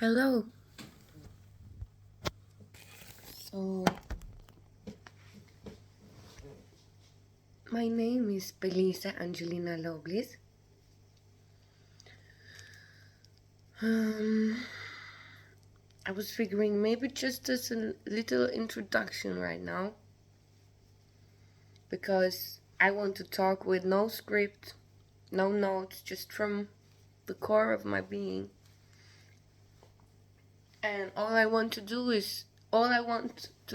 Hello. So, my name is Belisa Angelina Loblis. Um, I was figuring maybe just as a little introduction right now, because I want to talk with no script, no notes, just from the core of my being. And all I want to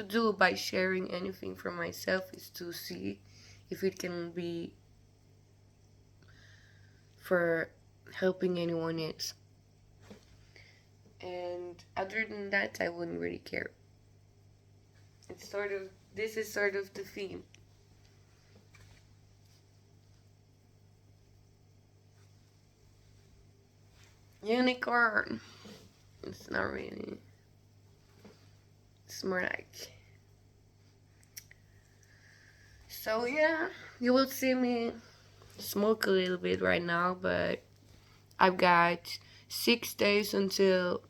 do by sharing anything from myself is to see if it can be for helping anyone else. And other than that, I wouldn't really care. This is sort of the theme. Unicorn. It's not really. It's more like. So yeah, you will see me smoke a little bit right now, but I've got 6 days until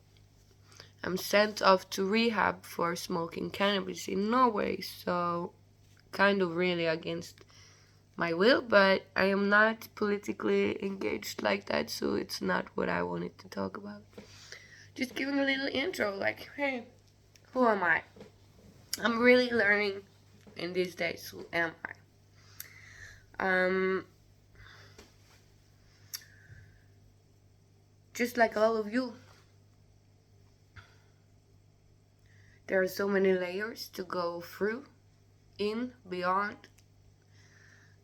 I'm sent off to rehab for smoking cannabis in Norway. So kind of really against my will, but I am not politically engaged like that, so it's not what I wanted to talk about. Just giving a little intro, like, hey, who am I? I'm really learning in these days, who am I? Just like all of you, there are so many layers to go through, in, beyond,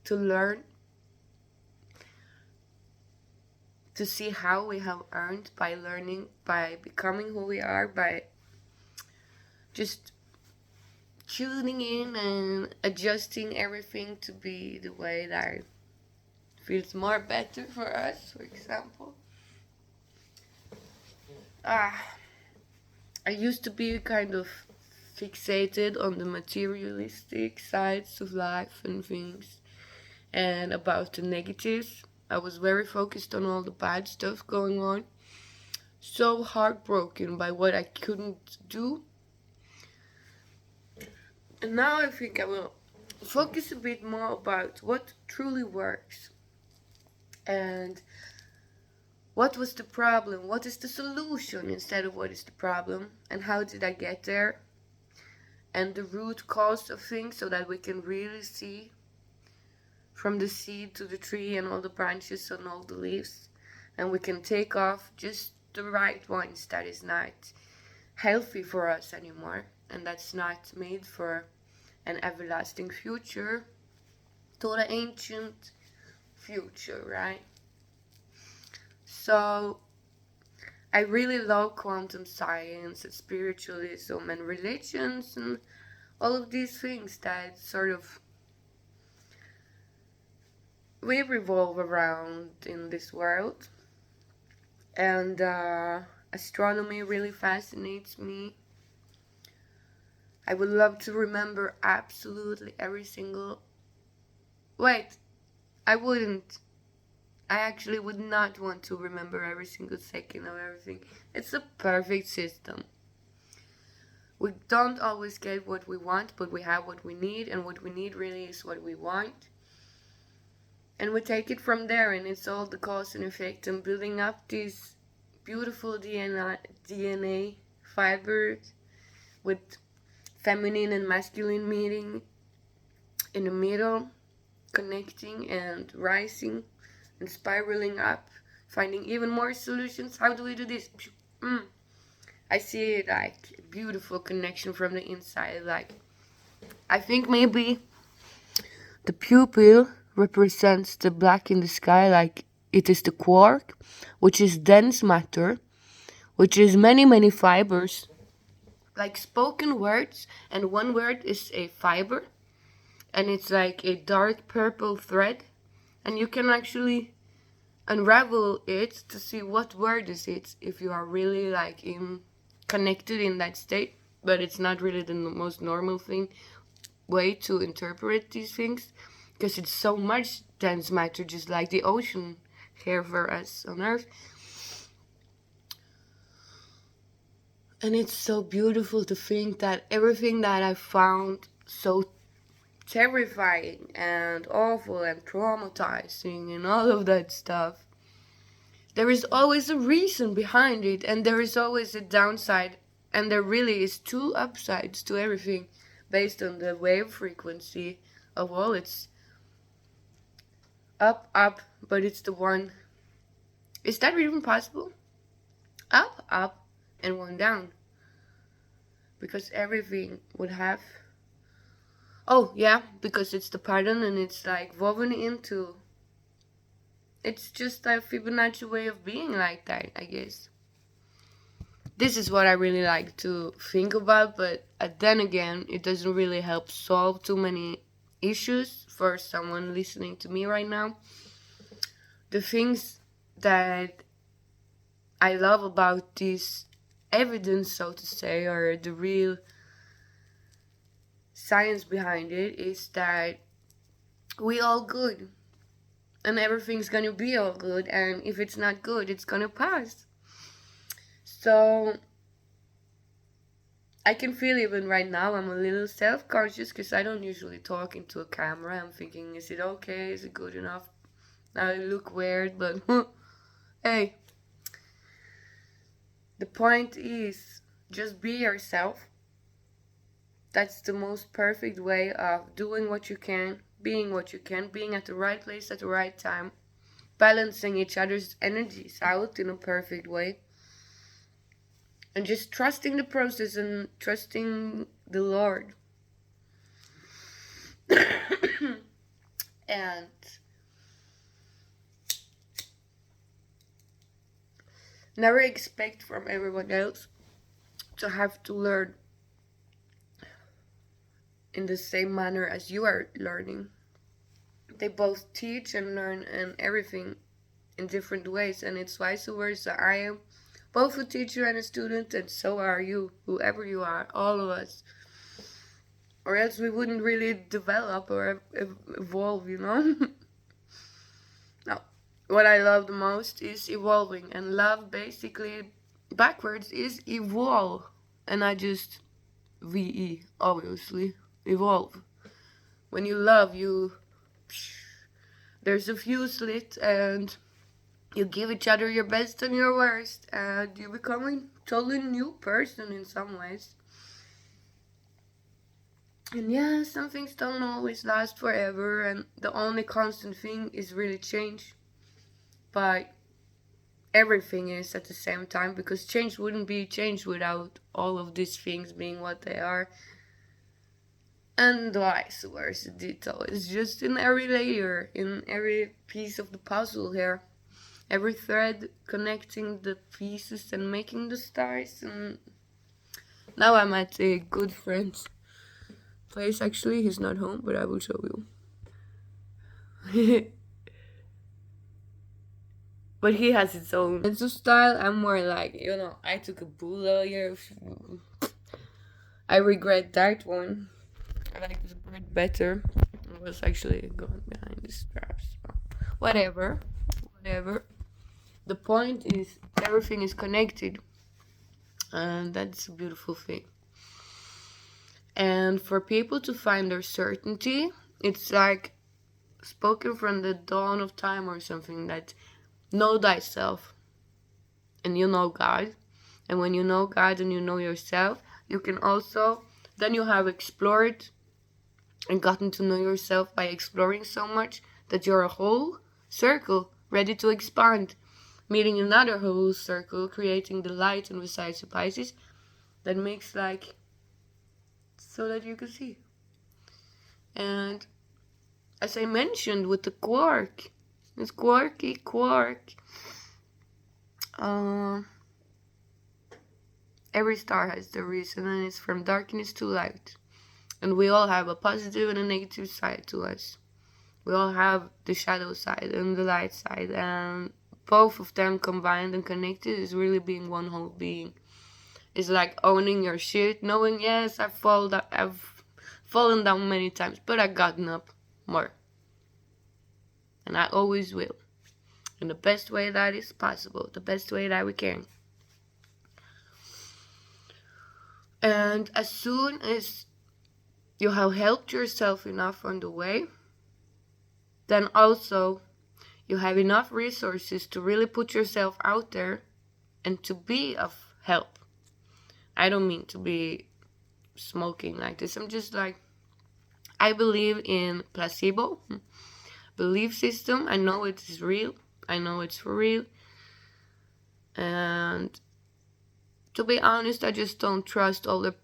to learn, to see how we have earned by learning, by becoming who we are, by just tuning in and adjusting everything to be the way that feels more better for us, for example. I used to be kind of fixated on the materialistic sides of life and things and about the negatives. I was very focused on all the bad stuff going on. So heartbroken by what I couldn't do. And now I think I will focus a bit more about what truly works and what was the problem, what is the solution instead of what is the problem, and how did I get there, and the root cause of things so that we can really see from the seed to the tree and all the branches and all the leaves, and we can take off just the right ones that is not healthy for us anymore and that's not made for an everlasting future, to the ancient future, right? So I really love quantum science and spiritualism and religions and all of these things that sort of we revolve around in this world. And astronomy really fascinates me. I would love to remember absolutely every single. Wait, I wouldn't. I actually would not want to remember every single second of everything. It's a perfect system. We don't always get what we want, but we have what we need, and what we need really is what we want. And we take it from there, and it's all the cause and effect and building up these beautiful DNA fibers with feminine and masculine meeting in the middle, connecting and rising and spiraling up, finding even more solutions. How do we do this? I see it like a beautiful connection from the inside. Like, I think maybe the pupil represents the black in the sky, like it is the quark, which is dense matter, which is many, many fibers, like spoken words, and one word is a fiber, and it's like a dark purple thread, and you can actually unravel it to see what word is it if you are really like in connected in that state, but it's not really the most normal way to interpret these things because it's so much dense matter, just like the ocean here for us on Earth. And it's so beautiful to think that everything that I found so terrifying and awful and traumatizing and all of that stuff, there is always a reason behind it, and there is always a downside, and there really is two upsides to everything based on the wave frequency of all. It's up, up, but it's the one. Is that even possible? Up, up, and one down. Because everything would have. Oh, yeah, because it's the pattern and it's like woven into. It's just a Fibonacci way of being like that, I guess. This is what I really like to think about, but then again, it doesn't really help solve too many issues for someone listening to me right now. The things that I love about this evidence, so to say, or the real science behind it, is that we all good and everything's gonna be all good, and if it's not good, it's gonna pass. So I can feel even right now I'm a little self-conscious because I don't usually talk into a camera. I'm thinking, is it okay? Is it good enough? Now I look weird, but hey, the point is just be yourself. That's the most perfect way of doing what you can, being what you can, being at the right place at the right time, balancing each other's energies out in a perfect way, and just trusting the process and trusting the Lord. And never expect from everyone else to have to learn in the same manner as you are learning. They both teach and learn and everything in different ways, and it's vice versa. I am both a teacher and a student, and so are you, whoever you are, all of us. Or else we wouldn't really develop or evolve, you know? Now, what I love the most is evolving, and love basically backwards is evolve. And I just VE, obviously, evolve. When you love, there's a fuse lit, and you give each other your best and your worst, and you become a totally new person in some ways. And yeah, some things don't always last forever, and the only constant thing is really change. But everything is at the same time, because change wouldn't be change without all of these things being what they are. And vice versa, ditto. It's just in every layer, in every piece of the puzzle here. Every thread connecting the pieces and making the stars. And now I'm at a good friend's place. Actually, he's not home, but I will show you. But he has his own sense of style. I'm more like, I took a bull here. I regret that one. I like this bird better. It was actually going behind the straps. Whatever. Whatever. The point is, everything is connected. And that's a beautiful thing. And for people to find their certainty, it's like spoken from the dawn of time or something, that know thyself and you know God. And when you know God and you know yourself, you can also, then you have explored and gotten to know yourself by exploring so much that you're a whole circle ready to expand, meeting another whole circle, creating the light and besides the Pisces that makes like so that you can see. And as I mentioned with the quark, it's quirky quark. Every star has the reason, and it's from darkness to light. And we all have a positive and a negative side to us. We all have the shadow side and the light side, and both of them combined and connected is really being one whole being. It's like owning your shit, knowing, yes, I've fallen down many times, but I've gotten up more. And I always will. In the best way that is possible, the best way that we can. And as soon as you have helped yourself enough on the way, then also you have enough resources to really put yourself out there and to be of help. I don't mean to be smoking like this. I'm just like, I believe in placebo belief system. I know it is real. I know it's for real. And to be honest, I just don't trust all the,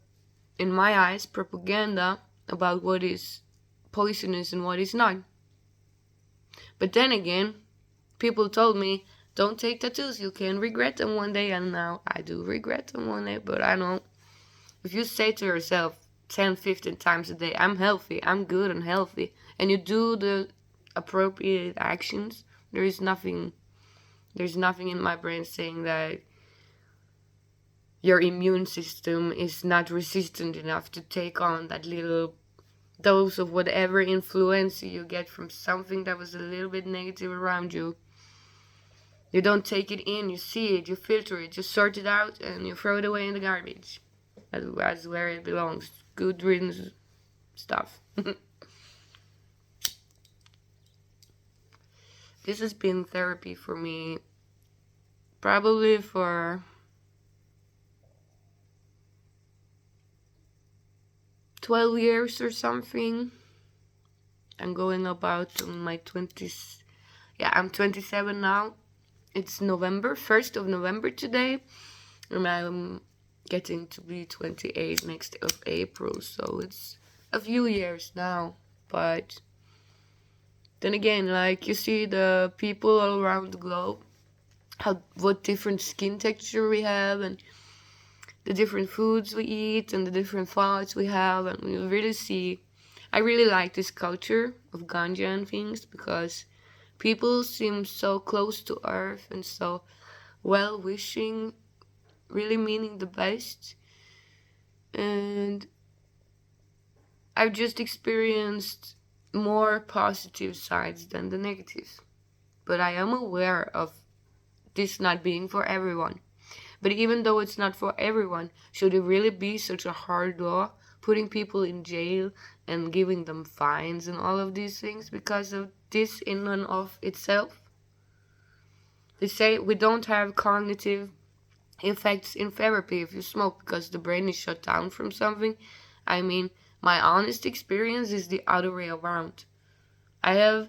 in my eyes, propaganda about what is poisonous and what is not. But then again, people told me, don't take tattoos, you can regret them one day. And now I do regret them one day. But I know, if you say to yourself 10, 15 times a day, I'm healthy, I'm good and healthy, and you do the appropriate actions, there's nothing in my brain saying that your immune system is not resistant enough to take on that little dose of whatever influence you get from something that was a little bit negative around you. You don't take it in, you see it, you filter it, you sort it out, and you throw it away in the garbage. That's where it belongs. Good riddance stuff. This has been therapy for me probably for 12 years or something. I'm going about my 20s. Yeah, I'm 27 now. It's November, 1st of November today. And I'm getting to be 28 next of April. So it's a few years now. But then again, like you see the people all around the globe, what different skin texture we have, and the different foods we eat, and the different thoughts we have, and we really see. I really like this culture of ganja and things because people seem so close to earth and so well-wishing, really meaning the best. And I've just experienced more positive sides than the negative. But I am aware of this not being for everyone. But even though it's not for everyone, should it really be such a hard law, putting people in jail and giving them fines and all of these things because of this in and of itself? They say we don't have cognitive effects in therapy if you smoke because the brain is shut down from something. I mean, my honest experience is the other way around. I have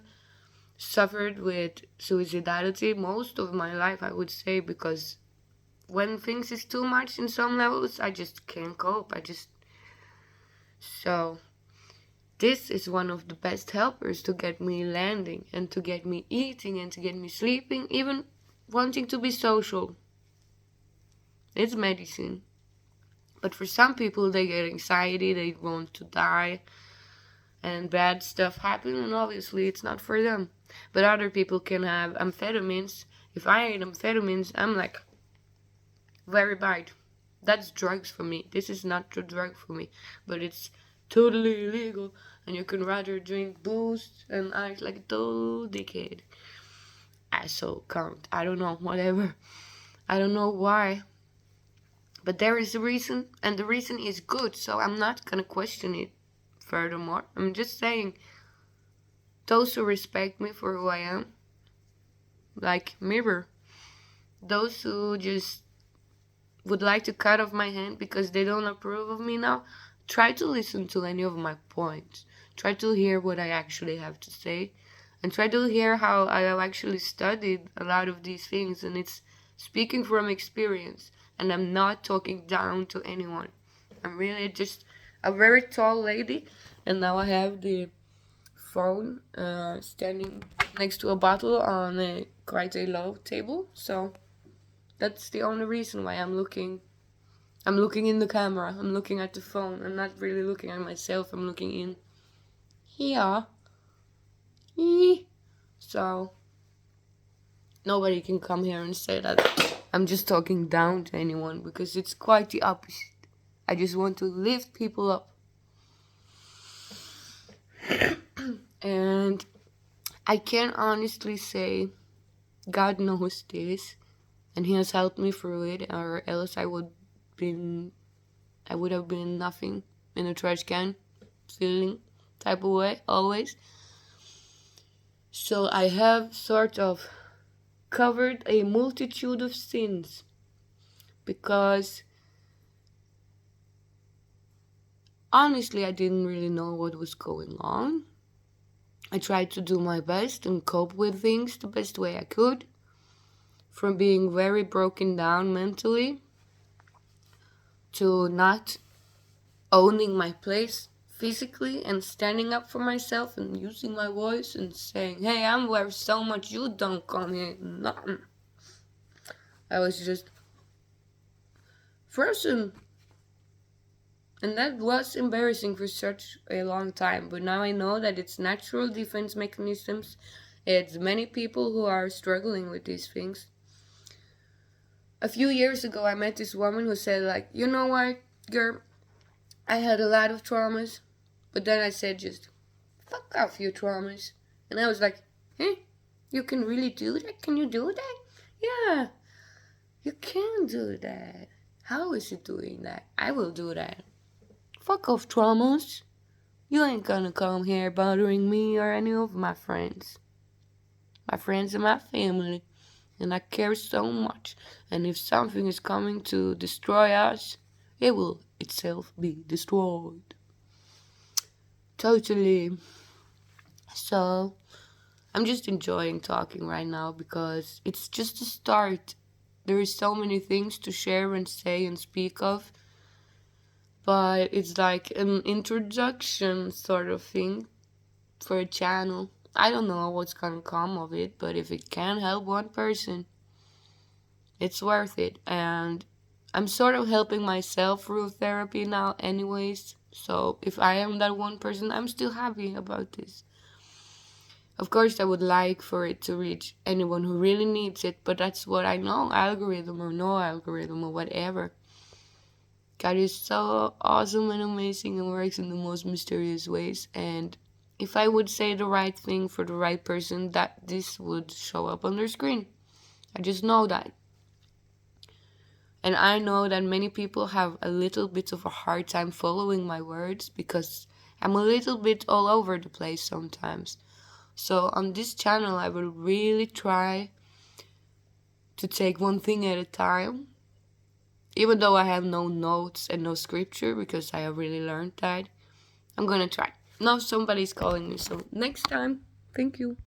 suffered with suicidality most of my life, I would say, because when things is too much in some levels, I just can't cope. So this is one of the best helpers to get me landing and to get me eating and to get me sleeping, even wanting to be social. It's medicine. But for some people, they get anxiety, they want to die, and bad stuff happen, and obviously it's not for them. But other people can have amphetamines. If I ate amphetamines, I'm like very bad. That's drugs for me. This is not a drug for me, but it's totally illegal, and you can rather drink booze and act like a total dickhead. So can't. I don't know. Whatever. I don't know why. But there is a reason, and the reason is good, so I'm not gonna question it furthermore. I'm just saying, those who respect me for who I am, like Mirror, those who just would like to cut off my hand because they don't approve of me now, try to listen to any of my points. Try to hear what I actually have to say, and try to hear how I have actually studied a lot of these things, and it's speaking from experience, and I'm not talking down to anyone. I'm really just a very tall lady, and now I have the phone standing next to a bottle on quite a low table, so that's the only reason why I'm looking in the camera. I'm looking at the phone. I'm not really looking at myself. I'm looking in here. So nobody can come here and say that I'm just talking down to anyone, because it's quite the opposite. I just want to lift people up. And I can honestly say God knows this, and He has helped me through it, or else I would been I would have been nothing in a trash can, feeling type of way always. So I have sort of covered a multitude of sins because honestly I didn't really know what was going on. I tried to do my best and cope with things the best way I could, from being very broken down mentally to not owning my place physically and standing up for myself and using my voice and saying, hey, I'm worth so much, you don't come here. Nothing. I was just frozen. And that was embarrassing for such a long time. But now I know that it's natural defense mechanisms. It's many people who are struggling with these things. A few years ago, I met this woman who said, like, you know what, girl, I had a lot of traumas. But then I said just, fuck off your traumas. And I was like, hey, you can really do that? Can you do that? Yeah, you can do that. How is it doing that? I will do that. Fuck off, traumas. You ain't gonna come here bothering me or any of my friends. My friends and my family. And I care so much. And if something is coming to destroy us, it will itself be destroyed. Totally. So, I'm just enjoying talking right now because it's just a start. There is so many things to share and say and speak of, but it's like an introduction sort of thing for a channel. I don't know what's gonna come of it, but if it can help one person, it's worth it. And I'm sort of helping myself through therapy now, anyways. So if I am that one person, I'm still happy about this. Of course, I would like for it to reach anyone who really needs it, but that's what I know, algorithm or no algorithm or whatever. God is so awesome and amazing and works in the most mysterious ways. And if I would say the right thing for the right person, that this would show up on their screen. I just know that. And I know that many people have a little bit of a hard time following my words because I'm a little bit all over the place sometimes. So on this channel, I will really try to take one thing at a time, even though I have no notes and no scripture because I have really learned that. I'm gonna try. Now somebody's calling me, so next time. Thank you.